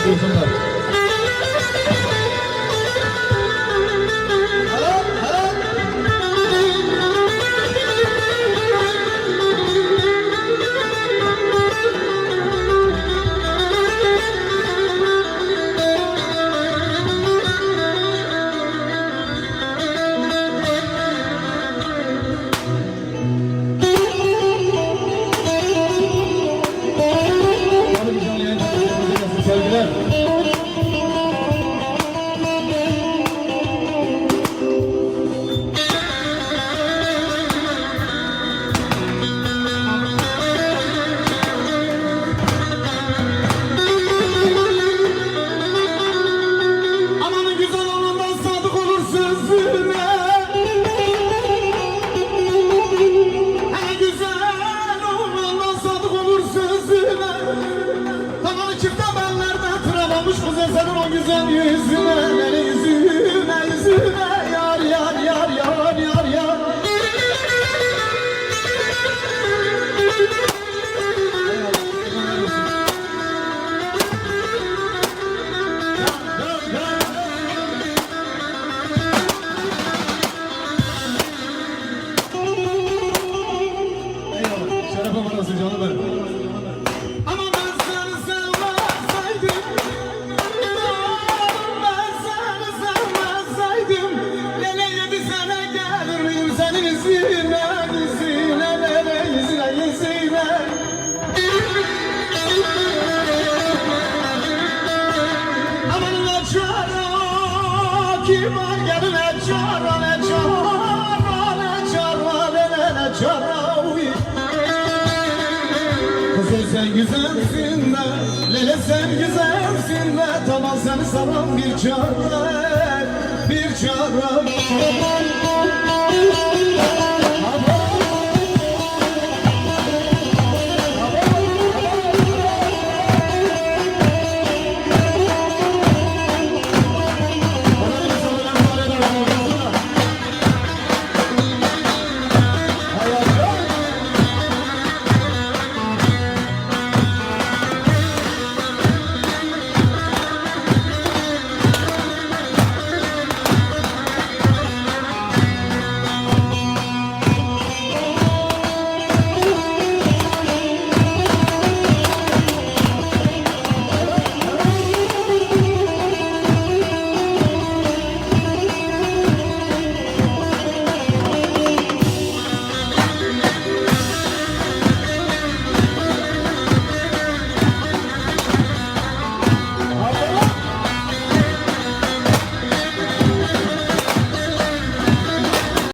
buyursunlar. Sevgiler. Aman güzel olandan sadık olur sözüne. Güzel olandan sadık olur sözüne. Tamam çifte benlerden tıralamış kızım senin o güzel yüzüne. Yüzüne yüzüne yar yar yar yar yar yar. Şerefim arası canı benim. Ama ben seni sevmezseydim, ben seni sevmezseydim, lele 7 sene gelir miyim senin yüzüne, yüzüne, lele yüzüne, yüzüne. Aman ne çare, kibar gelin ne çare, ne çare, ne çare, lele ne çare. Kızım sen güzelsin de, lele sen güzelsin de, tamam seni saran bir çare, bir çare.